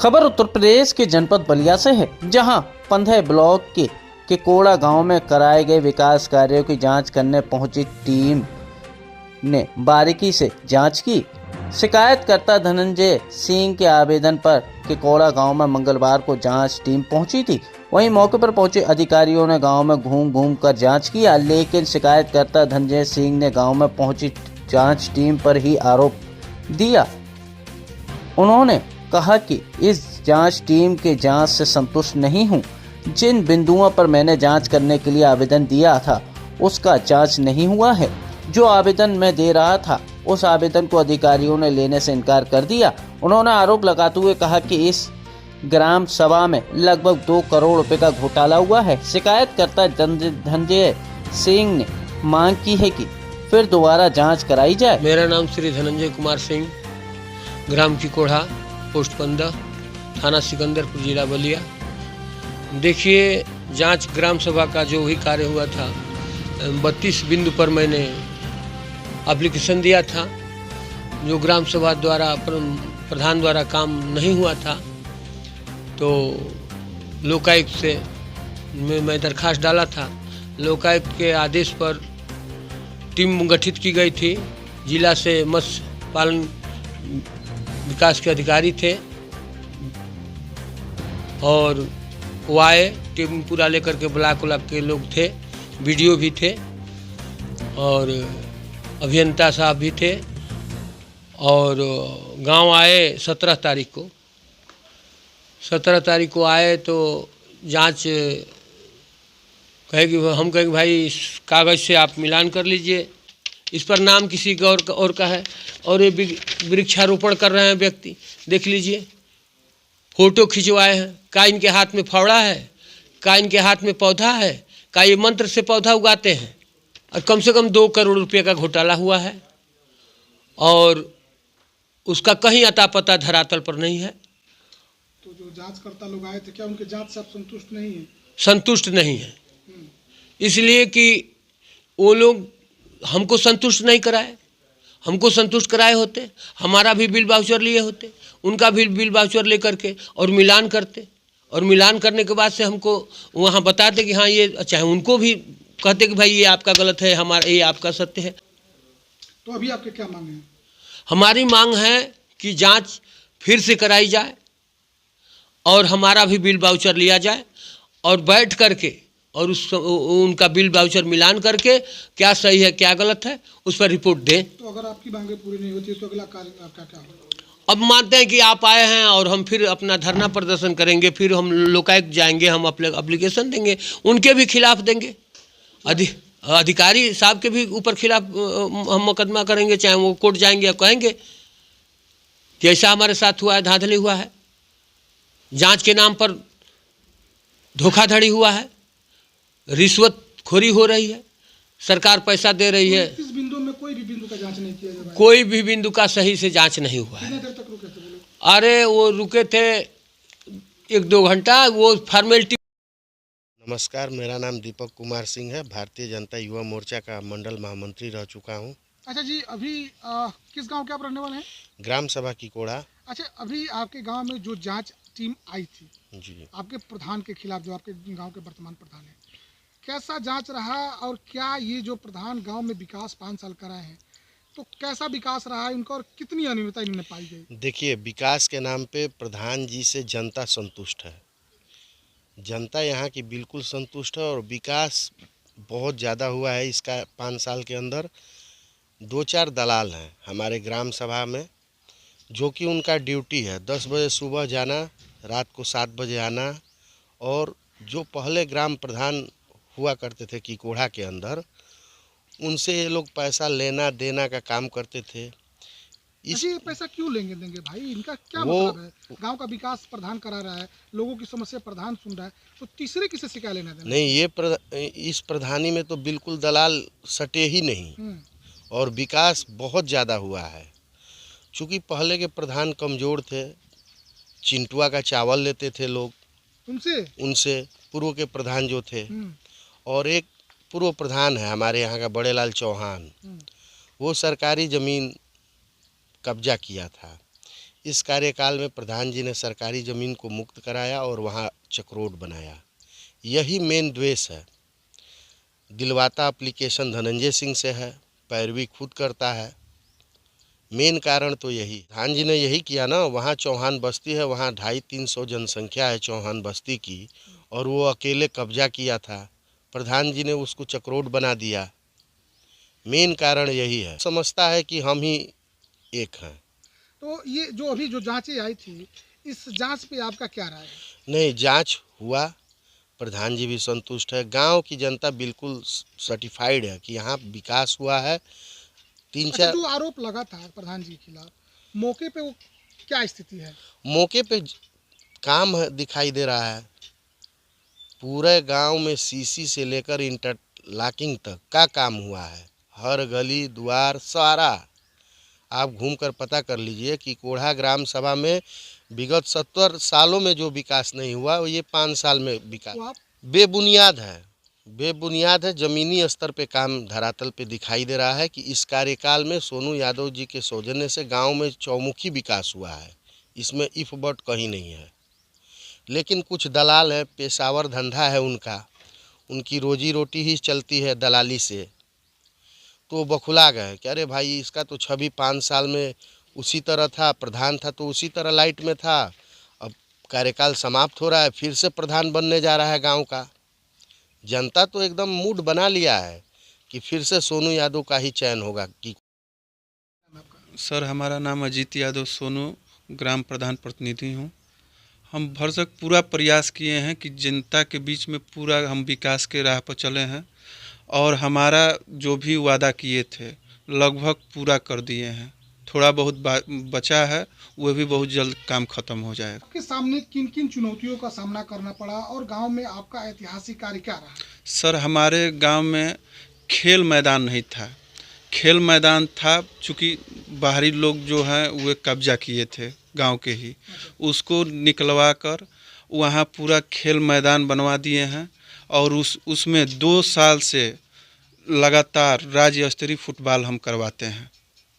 खबर उत्तर प्रदेश के जनपद बलिया से है, जहां 15 ब्लॉक के कोड़ा गांव में कराए गए विकास कार्यों की जांच करने पहुंची टीम ने बारीकी से जांच की। शिकायतकर्ता धनंजय सिंह के आवेदन पर केकोड़ा गांव में मंगलवार को जांच टीम पहुंची थी। वहीं मौके पर पहुंचे अधिकारियों ने गांव में घूम घूम कर जांच किया, लेकिन शिकायतकर्ता धनंजय सिंह ने गांव में पहुंची जांच टीम पर ही आरोप दिया। उन्होंने कहा कि इस जांच टीम के जांच से संतुष्ट नहीं हूं। जिन बिंदुओं पर मैंने जांच करने के लिए आवेदन दिया था उसका जांच नहीं हुआ है। जो आवेदन मैं दे रहा था उस आवेदन को अधिकारियों ने लेने से इनकार कर दिया। उन्होंने आरोप लगाते हुए कहा कि इस ग्राम सभा में लगभग 2 करोड़ रुपए का घोटाला हुआ है। शिकायतकर्ता धनंजय सिंह ने मांग की है कि फिर दोबारा जांच कराई जाए। मेरा नाम श्री धनंजय कुमार सिंह, ग्राम किकोड़ा, पोस्ट 15, थाना सिकंदरपुर, जिला बलिया। देखिए, जांच ग्राम सभा का जो भी कार्य हुआ था, 32 बिंदु पर मैंने एप्लीकेशन दिया था। जो ग्राम सभा द्वारा प्रधान द्वारा काम नहीं हुआ था, तो लोकायुक्त से मैं दरखास्त डाला था। लोकायुक्त के आदेश पर टीम गठित की गई थी। जिला से मत्स्य पालन विकास के अधिकारी थे और वो आए, टीम पूरा लेकर के ब्लॉक के लोग थे, वीडियो भी थे और अभियंता साहब भी थे। और गांव आए 17 तारीख को। 17 तारीख को आए तो जांच कहेगी, हम कहेंगे भाई इस कागज़ से आप मिलान कर लीजिए, इस पर नाम किसी का और का है और ये वृक्षारोपण कर रहे हैं व्यक्ति, देख लीजिए, फोटो खिंचवाए हैं। का इनके हाथ में फावड़ा है, का इनके हाथ में पौधा है, का ये मंत्र से पौधा उगाते हैं। और कम से कम 2 करोड़ रुपये का घोटाला हुआ है और उसका कहीं अता पता धरातल पर नहीं है। तो जो जांचकर्ता लोग आए थे, क्या उनके जांच से आप संतुष्ट नहीं है? संतुष्ट नहीं है, इसलिए कि वो लोग हमको संतुष्ट नहीं कराए। हमको संतुष्ट कराए होते, हमारा भी बिल वाउचर लिए होते, उनका भी बिल वाउचर लेकर के और मिलान करते, और मिलान करने के बाद से हमको वहाँ बताते कि हाँ ये, चाहे उनको भी कहते कि भाई ये आपका गलत है, हमारा ये आपका सत्य है। तो अभी आपके क्या मांग है? हमारी मांग है कि जांच फिर से कराई जाए और हमारा भी बिल वाउचर लिया जाए और बैठ करके और उनका बिल वाउचर मिलान करके क्या सही है क्या गलत है उस पर रिपोर्ट दें। तो अगर आपकी मांगें पूरी नहीं होती तो अगला कार्य आपका क्या होगा? अब मानते हैं कि आप आए हैं और हम फिर अपना धरना प्रदर्शन करेंगे, फिर हम लोकायुक्त जाएंगे, हम अपने एप्लीकेशन देंगे, उनके भी खिलाफ देंगे, अधिकारी साहब के भी ऊपर खिलाफ हम मुकदमा करेंगे, चाहे वो कोर्ट जाएंगे और कहेंगे कि ऐसा हमारे साथ हुआ है, धांधली हुआ है, जांच के नाम पर धोखाधड़ी हुआ है, रिश्वतखोरी हो रही है, सरकार पैसा दे रही है। इस बिंदु में कोई भी बिंदु का जांच नहीं किया जा रहा है? कोई भी बिंदु का सही से जांच नहीं हुआ है। कितने देर तक रुके थे वो लोग? अरे वो रुके थे 1-2 घंटा, वो फॉर्मेलिटी। नमस्कार, मेरा नाम दीपक कुमार सिंह है। भारतीय जनता युवा मोर्चा का मंडल महामंत्री रह चुका हूं। अच्छा जी, अभी किस गांव के आप रहने वाले हैं? ग्राम सभा किकोड़ा। अच्छा, अभी आपके गांव में जो जांच टीम आई थी जी, आपके प्रधान के खिलाफ, जो आपके गांव के वर्तमान प्रधान है, कैसा जांच रहा और क्या ये जो प्रधान गांव में विकास 5 साल कराए हैं, तो कैसा विकास रहा है इनका और कितनी अनियमितता इनमें पाई गई? देखिए, विकास के नाम पे प्रधान जी से जनता संतुष्ट है। जनता यहाँ की बिल्कुल संतुष्ट है और विकास बहुत ज़्यादा हुआ है इसका 5 साल के अंदर। 2-4 दलाल हैं हमारे ग्राम सभा में, जो कि उनका ड्यूटी है 10 बजे सुबह जाना, रात को 7 बजे आना। और जो पहले ग्राम प्रधान हुआ करते थे किकोड़ा के अंदर, उनसे ये लोग पैसा लेना देना का काम करते थे। ये पैसा क्यों लेंगे देंगे भाई? इनका क्या मतलब है? गांव का विकास प्रधान करा रहा है, लोगों की समस्या प्रधान सुन रहा है, तो तीसरे किसी से क्या लेना देना? नहीं, इस प्रधानी में तो बिल्कुल दलाल सटे ही नहीं और विकास बहुत ज़्यादा हुआ है। चूँकि पहले के प्रधान कमज़ोर थे, चिंटुआ का चावल लेते थे लोग उनसे पूर्व के प्रधान जो थे। और एक पूर्व प्रधान है हमारे यहाँ का बड़ेलाल चौहान, वो सरकारी ज़मीन कब्जा किया था। इस कार्यकाल में प्रधान जी ने सरकारी ज़मीन को मुक्त कराया और वहाँ चक्रोड बनाया। यही मेन द्वेष है। दिलवाता एप्लीकेशन धनंजय सिंह से है, पैरवी खुद करता है। मेन कारण तो यही, प्रधान जी ने यही किया ना। वहाँ चौहान बस्ती है, वहाँ 250-300 जनसंख्या है चौहान बस्ती की, और वो अकेले कब्जा किया था। प्रधान जी ने उसको चक्रोड बना दिया। मेन कारण यही है। समझता है कि हम ही एक हैं। तो ये जो अभी जो जांचें आई थी, इस जांच पे आपका क्या राय है? नहीं, जांच हुआ, प्रधान जी भी संतुष्ट है, गांव की जनता बिल्कुल सर्टिफाइड है कि यहाँ विकास हुआ है। अच्छा, जो आरोप लगा था प्रधान जी के खिलाफ, मौके पे वो क्या स्थिति है? मौके पे काम दिखाई दे रहा है। पूरे गांव में सीसी से लेकर इंटरलॉकिंग तक का काम हुआ है। हर गली द्वार सारा आप घूमकर पता कर लीजिए कि कोढ़ा ग्राम सभा में विगत 70 सालों में जो विकास नहीं हुआ वो ये 5 साल में विकास तो आप बेबुनियाद है। बेबुनियाद है। ज़मीनी स्तर पे काम धरातल पे दिखाई दे रहा है कि इस कार्यकाल में सोनू यादव जी के सौजन्य से गांव में चौमुखी विकास हुआ है। इसमें इफ बट कहीं नहीं है। लेकिन कुछ दलाल है, पेशावर धंधा है उनका, उनकी रोजी रोटी ही चलती है दलाली से। तो वो बखुला गए कि अरे भाई, इसका तो छवि 5 साल में उसी तरह था, प्रधान था तो उसी तरह लाइट में था, अब कार्यकाल समाप्त हो रहा है, फिर से प्रधान बनने जा रहा है गांव का। जनता तो एकदम मूड बना लिया है कि फिर से सोनू यादव का ही चयन होगा। कि सर, हमारा नाम अजीत यादव, सोनू ग्राम प्रधान प्रतिनिधि हूँ। हम भरसक पूरा प्रयास किए हैं कि जनता के बीच में पूरा हम विकास के राह पर चले हैं, और हमारा जो भी वादा किए थे लगभग पूरा कर दिए हैं। थोड़ा बहुत बचा है, वो भी बहुत जल्द काम खत्म हो जाएगा। आपके सामने किन किन चुनौतियों का सामना करना पड़ा और गांव में आपका ऐतिहासिक कार्य क्या रहा? सर, हमारे गांव में खेल मैदान नहीं था। खेल मैदान था, चूँकि बाहरी लोग जो हैं वो कब्जा किए थे गांव के ही, उसको निकलवा कर वहाँ पूरा खेल मैदान बनवा दिए हैं, और उसमें 2 साल से लगातार राज्य स्तरीय फुटबॉल हम करवाते हैं।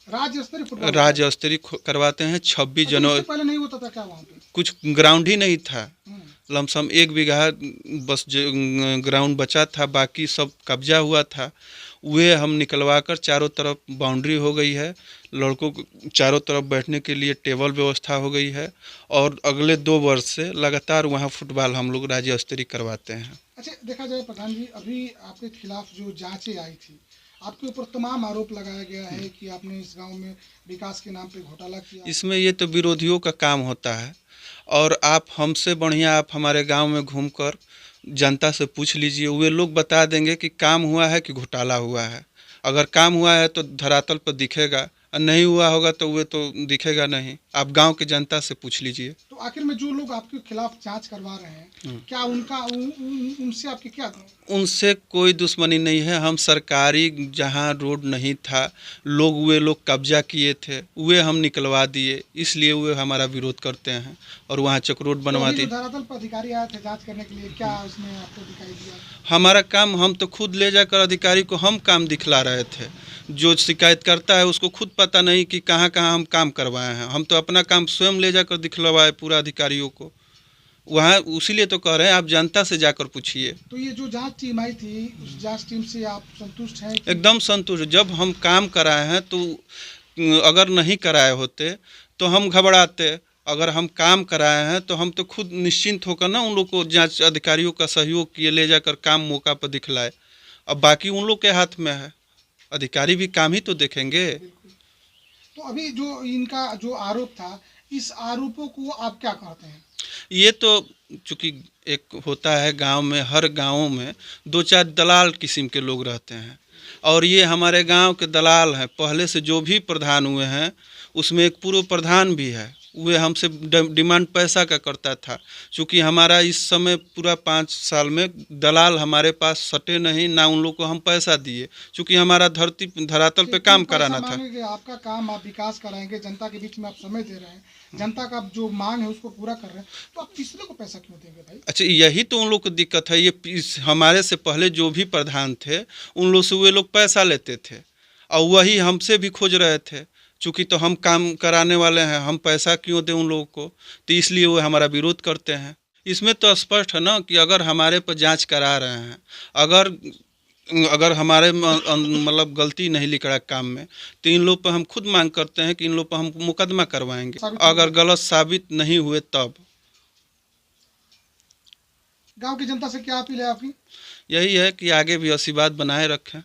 राज्य स्तरीय फुटबॉल राज्य स्तरीय करवाते हैं 26 अच्छा, जनवरी। इससे पहले नहीं होता था क्या वहाँ पे? कुछ ग्राउंड ही नहीं था, हम्म। लमसम 1 बीघा बस ग्राउंड बचा था, बाकी सब कब्जा हुआ था। वे हम निकलवा कर चारों तरफ बाउंड्री हो गई है, लड़कों को चारों तरफ बैठने के लिए टेबल व्यवस्था हो गई है, और अगले 2 वर्ष से लगातार वहाँ फुटबॉल हम लोग राज्य स्तरीय करवाते हैं। अच्छा, देखा जाए प्रधान जी, अभी आपके खिलाफ जो जांचें आई थी, आपके ऊपर तमाम आरोप लगाया गया है कि आपने इस गांव में विकास के नाम पे घोटाला किया। इसमें ये तो विरोधियों का काम होता है, और आप हमसे बढ़िया आप हमारे गांव में घूमकर जनता से पूछ लीजिए, वे लोग बता देंगे कि काम हुआ है कि घोटाला हुआ है। अगर काम हुआ है तो धरातल पर दिखेगा, और नहीं हुआ होगा तो वे तो दिखेगा नहीं। आप गांव के जनता से पूछ लीजिए। तो आखिर में जो लोग आपके खिलाफ जांच करवा रहे हैं, क्या उनका उनसे आपके क्या? उनसे कोई दुश्मनी नहीं है। हम सरकारी जहां रोड नहीं था, वे लोग कब्जा किए थे, वे हम निकलवा दिए, इसलिए वे हमारा विरोध करते हैं और वहां चक्रोड बनवा दिए। धरातल पर अधिकारी आए थे जांच करने के लिए, क्या उसने आपको दिखाई दिया? हमारा काम, हम तो खुद ले जाकर अधिकारी को हम काम दिखला रहे थे। जो शिकायत करता है उसको खुद पता नहीं कि कहाँ कहाँ हम काम करवाए हैं। हम तो अपना काम स्वयं ले जाकर दिखलवाए पूरा अधिकारियों को वहाँ। उसीलिए तो कह रहे हैं, आप जनता से जाकर पूछिए। तो ये जो जांच टीम आई थी, उस जांच टीम से आप संतुष्ट हैं? एकदम संतुष्ट। जब हम काम कराए हैं तो अगर नहीं कराए होते तो हम घबराते। अगर हम काम कराए हैं तो हम तो खुद निश्चिंत होकर ना उन लोग को, जांच अधिकारियों का सहयोग किए, ले जाकर काम मौका पर दिखलाए। अब बाकी उन लोग के हाथ में है, अधिकारी भी काम ही तो देखेंगे। तो अभी जो इनका जो आरोप था, इस आरोपों को आप क्या कहते हैं? ये तो चूँकि एक होता है गांव में, हर गांवों में 2-4 दलाल किस्म के लोग रहते हैं, और ये हमारे गांव के दलाल हैं। पहले से जो भी प्रधान हुए हैं उसमें एक पूर्व प्रधान भी है, वे हमसे डिमांड पैसा का करता था। चूँकि हमारा इस समय पूरा 5 साल में दलाल हमारे पास सटे नहीं, ना उन लोग को हम पैसा दिए, चूँकि हमारा धरातल पे काम कराना था। आपका काम आप विकास कराएंगे, जनता के बीच में आप समय दे रहे हैं, जनता का जो मांग है उसको पूरा कर रहे हैं, तो आप तीसरे को पैसा क्यों देंगे भाई? अच्छा, यही तो उन लोग को दिक्कत है। ये हमारे से पहले जो भी प्रधान थे उन लोग से वे लोग पैसा लेते थे, और वही हमसे भी खोज रहे थे। चूँकि तो हम काम कराने वाले हैं, हम पैसा क्यों दें उन लोगों को, तो इसलिए वो हमारा विरोध करते हैं। इसमें तो स्पष्ट है ना कि अगर हमारे पर जांच करा रहे हैं, अगर हमारे मतलब गलती नहीं लिख रहा है काम में, तो इन लोग पर हम खुद मांग करते हैं कि इन लोग पर हम मुकदमा करवाएंगे, अगर गलत साबित नहीं हुए तब। गांव की जनता से क्या अपील है आपकी? यही है कि आगे भी आशीर्वाद बनाए रखें।